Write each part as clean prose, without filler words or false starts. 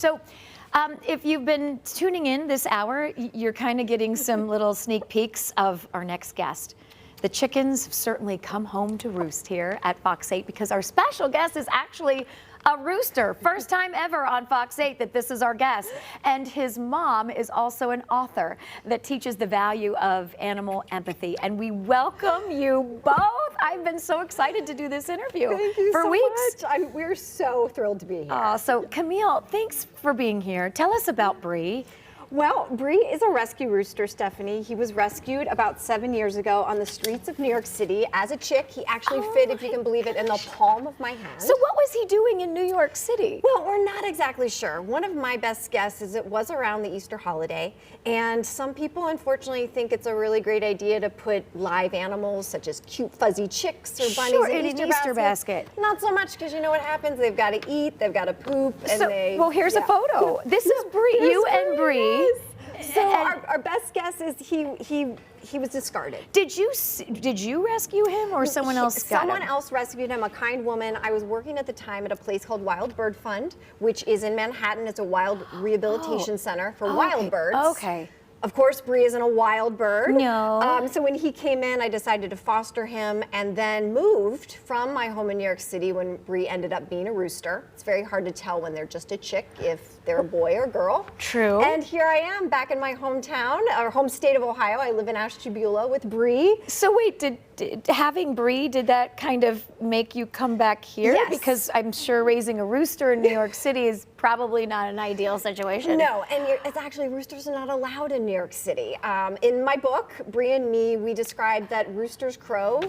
So if you've been tuning in this hour, you're kind of getting some little sneak peeks of our next guest. The chickens have certainly come home to roost here at Fox 8 because our special guest is actually a rooster. First time ever on Fox 8 that this is our guest. And his mom is also an author that teaches the value of animal empathy. And we welcome you both. I've been so excited to do this interview for weeks. We're so thrilled to be here. So Camille, thanks for being here. Tell us about Bree. Well, Bree is a rescue rooster, Stephanie. He was rescued about 7 years ago on the streets of New York City as a chick. He actually fit, if you can believe it, in the palm of my hand. So what was he doing in New York City? Well, we're not exactly sure. One of my best guesses is it was around the Easter holiday, and some people unfortunately think it's a really great idea to put live animals such as cute fuzzy chicks or bunnies in an Easter basket. Not so much, because you know what happens? They've got to eat, they've got to poop, and well, here's a photo. This is Bree, you and Bree. So our best guess is he was discarded. Did you rescue him, or someone else got him? Someone else rescued him, a kind woman. I was working at the time at a place called Wild Bird Fund, which is in Manhattan. It's a wild rehabilitation center for wild birds. Okay. Of course, Bree isn't a wild bird. No. So when he came in, I decided to foster him and then moved from my home in New York City when Bree ended up being a rooster. It's very hard to tell when they're just a chick if they're a boy or girl. True. And here I am back in my hometown, or home state of Ohio. I live in Ashtabula with Bree. So wait, did having Bree, did that kind of make you come back here? Yes. Because I'm sure raising a rooster in New York City is probably not an ideal situation. No, and it's actually, roosters are not allowed in New York City. In my book, Bree and Me, we describe that roosters crow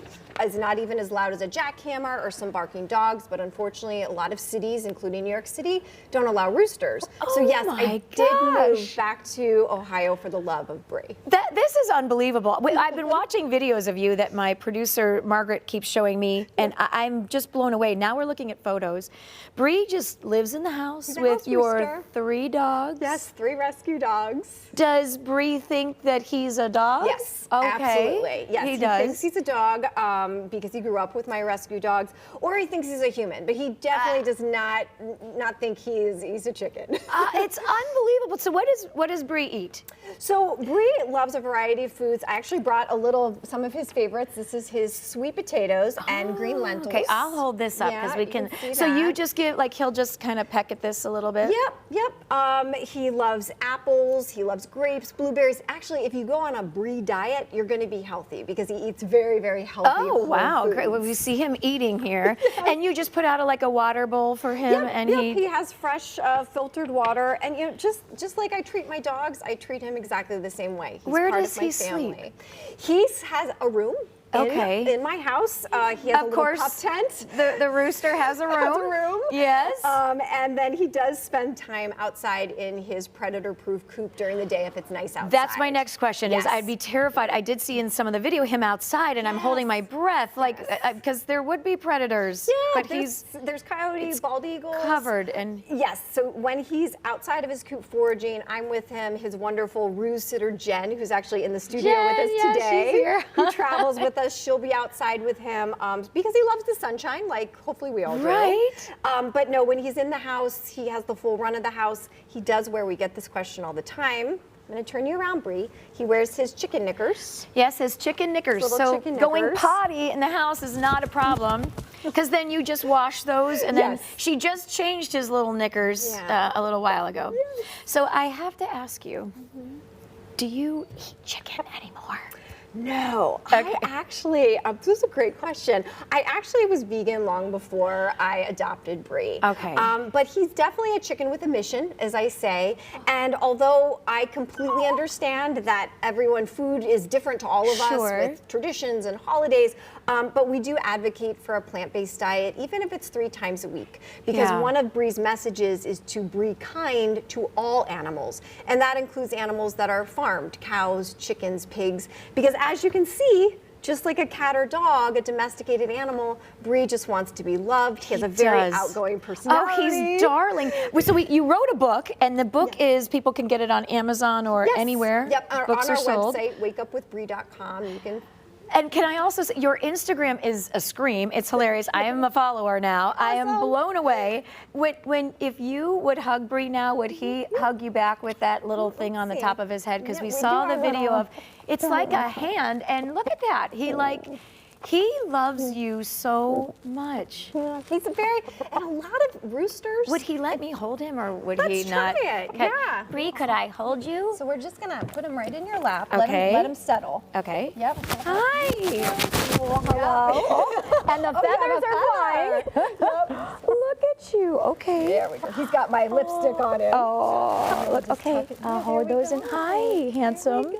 is not even as loud as a jackhammer or some barking dogs, but unfortunately a lot of cities, including New York City, don't allow roosters. So yes, I did move back to Ohio for the love of Bree. This is unbelievable. I've been watching videos of you that my producer Margaret keeps showing me, and I'm just blown away. Now we're looking at photos. Bree just lives in the house with your 3 dogs. Yes, 3 rescue dogs. Does Bree think that he's a dog? Yes, okay. Absolutely. Yes, he does. Thinks he's a dog because he grew up with my rescue dogs, or he thinks he's a human, but he definitely does not think he's a chicken. It's unbelievable. So what does Bree eat? So Bree loves a variety of foods. I actually brought some of his favorites. This is his sweet potatoes and green lentils. Okay, I'll hold this up because we can. So that. You just give, like, he'll just kind of peck at this a little bit. Yep. He loves apples. He loves grapes, blueberries. Actually, if you go on a Bree diet, you're going to be healthy because he eats very, very healthy. Oh wow, great! Well, we see him eating here, and you just put out a water bowl for him, and he has fresh filtered water, and just like I treat my dogs, I treat him exactly the same way. He's Where part does of my he family. sleep? He has a room. In my house, he has a little pup tent. The rooster has a room. Has a room. Yes. And then he does spend time outside in his predator-proof coop during the day if it's nice outside. That's my next question. Yes. Is I'd be terrified. I did see in some of the video him outside, and I'm holding my breath, like because there would be predators. Yeah, but there's coyotes, bald eagles. Covered and. Yes. So when he's outside of his coop foraging, I'm with him. His wonderful ruse sitter Jen, who's actually in the studio with us today. She's here. Who travels with us. She'll be outside with him because he loves the sunshine, like hopefully we all do. Right. But no, when he's in the house, he has the full run of the house. He does wear, we get this question all the time. I'm going to turn you around, Bree. He wears his chicken knickers. Yes, his chicken knickers. So chicken going knickers. Potty in the house is not a problem because then you just wash those, and then she just changed his little knickers a little while ago. Yes. So I have to ask you, do you eat chicken anymore? No, I actually, this is a great question. I actually was vegan long before I adopted Bree. Okay. But he's definitely a chicken with a mission, as I say. And although I completely understand that food is different to all of us with traditions and holidays, but we do advocate for a plant-based diet, even if it's 3 times a week. Because one of Bree's messages is to be kind to all animals. And that includes animals that are farmed, cows, chickens, pigs. Because as you can see, just like a cat or dog, a domesticated animal, Bree just wants to be loved. He has a very outgoing personality. Oh, he's darling. So you wrote a book, and the book is, people can get it on Amazon or anywhere Yep, books on are our sold. website, wakeupwithbree.com. You can And can I also say, your Instagram is a scream. It's hilarious. I am a follower now. I am blown away. If you would hug Bree now, would he hug you back with that little thing on the top of his head? Because Yeah, we we saw do the our video little- of, it's like a hand, and look at that. He loves you so much. Yeah, he's a very, and a lot of roosters. Would he let me hold him, or would Let's he try not? it, yeah. Bree, could I hold you? So we're just gonna put him right in your lap. Okay. Let him settle. Okay. Yep. Hi. Hello. And the feathers are flying. Look at you. Okay. There we go. He's got my lipstick on him. Oh, look, okay. I'll hold those in. Hi, handsome.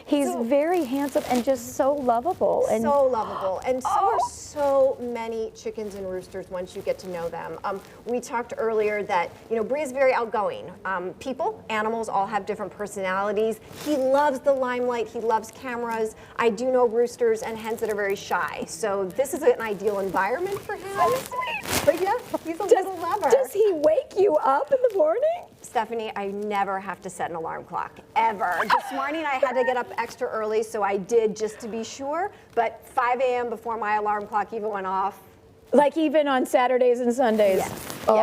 He's very handsome and just so lovable. And So lovable, and so are so many chickens and roosters once you get to know them. We talked earlier that Bree is very outgoing. People, animals, all have different personalities. He loves the limelight. He loves cameras. I do know roosters and hens that are very shy, so this is an ideal environment for him. So sweet. But yeah, he's a little lover. Does he wake you up in the morning? Stephanie, I never have to set an alarm clock, ever. This morning I had to get up extra early, so I did just to be sure, but 5 a.m. before my alarm clock even went off. like even on Saturdays and Sundays. Yes. Oh,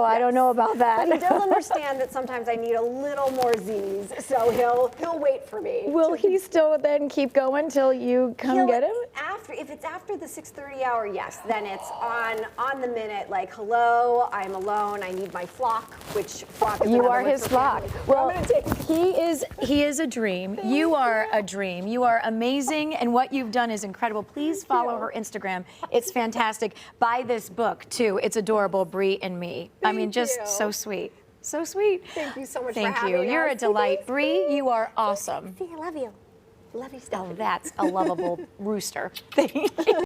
Yes. I don't know about that. He does understand that sometimes I need a little more Z's, so he'll wait for me. Will he still then keep going till you come He'll- get him? If it's after the 6:30 hour, yes, then it's on the minute, like, hello, I'm alone, I need my flock, which flock is You another are word his for flock. family. Well, he is a dream. You are a dream. You are amazing, and what you've done is incredible. Please follow her Instagram. It's fantastic. Buy this book too. It's adorable, Bree and Me. I mean, just you. so sweet. So sweet. Thank you so much for Thank having you. You're a us. delight. Bree, you are awesome. See, I love you. Love you, Stephanie. Oh, that's a lovable rooster. Thank you.